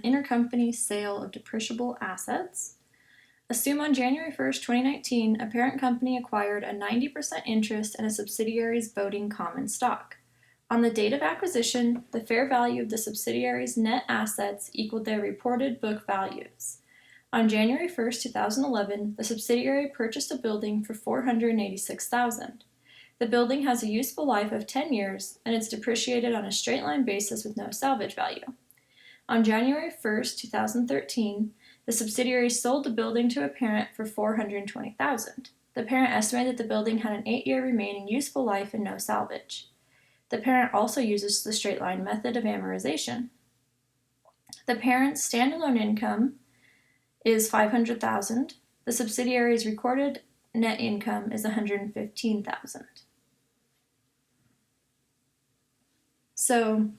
intercompany sale of depreciable assets. Assume on January 1st, 2019, a parent company acquired a 90% interest in a subsidiary's voting common stock. On the date of acquisition, the fair value of the subsidiary's net assets equaled their reported book values. On January 1st, 2011, the subsidiary purchased a building for $486,000. The building has a useful life of 10 years, and it's depreciated on a straight-line basis with no salvage value. On January 1st, 2013, the subsidiary sold the building to a parent for $420,000. The parent estimated that the building had an 8-year remaining useful life and no salvage. The parent also uses the straight-line method of amortization. The parent's standalone income is $500,000. The subsidiary's recorded net income is $115,000. So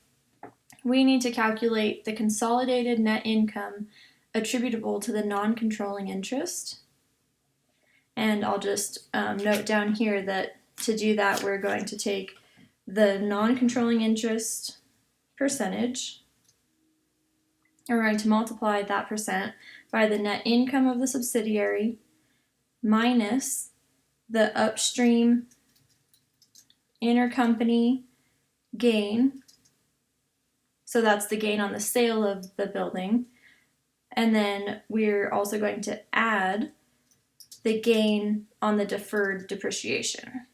we need to calculate the consolidated net income attributable to the non-controlling interest. And I'll just note down here that to do that, we're going to take the non-controlling interest percentage, and we're going to multiply that percent by the net income of the subsidiary minus the upstream intercompany gain. So that's the gain on the sale of the building. And then we're also going to add the gain on the deferred depreciation.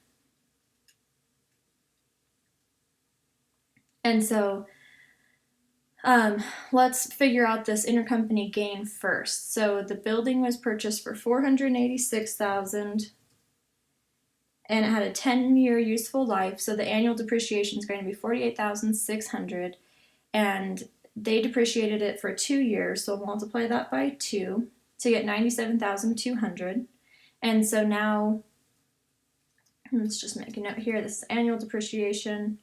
And so let's figure out this intercompany gain first. So the building was purchased for $486,000 and it had a 10-year useful life. So the annual depreciation is going to be $48,600, and they depreciated it for 2 years. So we'll multiply that by 2 to get $97,200. And so now, let's just make a note here. This is annual depreciation,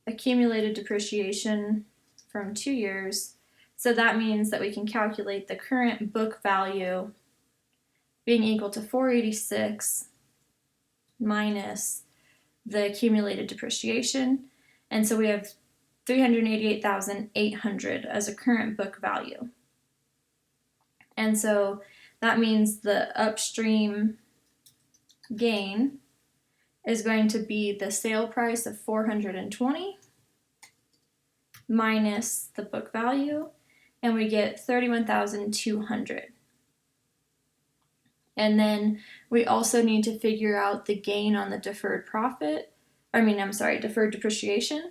accumulated depreciation from 2 years. So that means that we can calculate the current book value being equal to 486 minus the accumulated depreciation. And so we have $388,800 as a current book value. And so that means the upstream gain is going to be the sale price of $420 minus the book value, and we get $31,200. And then we also need to figure out the gain on the deferred depreciation.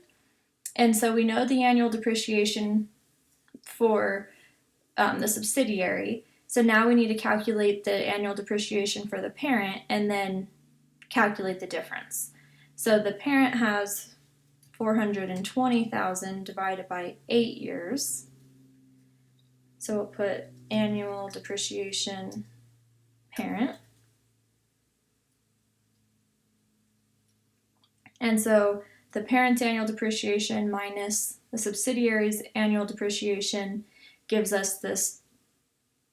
And so we know the annual depreciation for the subsidiary. So now we need to calculate the annual depreciation for the parent and then calculate the difference. So the parent has $420,000 divided by 8 years. So we'll put annual depreciation parent. And so the parent's annual depreciation minus the subsidiary's annual depreciation gives us this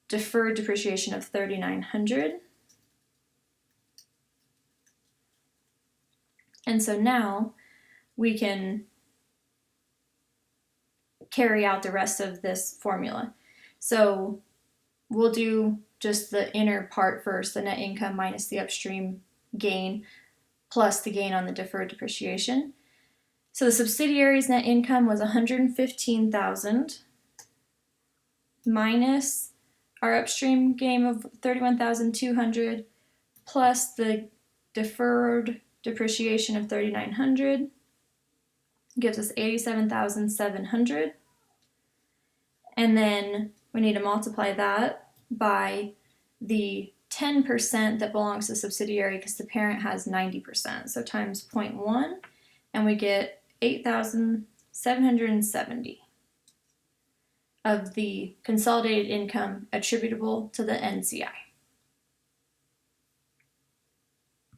deferred depreciation of $3,900. And so now we can carry out the rest of this formula. So we'll do just the inner part first, the net income minus the upstream gain plus the gain on the deferred depreciation. So the subsidiary's net income was $115,000 minus our upstream gain of $31,200 plus the deferred depreciation of $3,900 gives us $87,700. And then we need to multiply that by the 10% that belongs to the subsidiary because the parent has 90%. So times 0.1, and we get $8,770 of the consolidated income attributable to the NCI.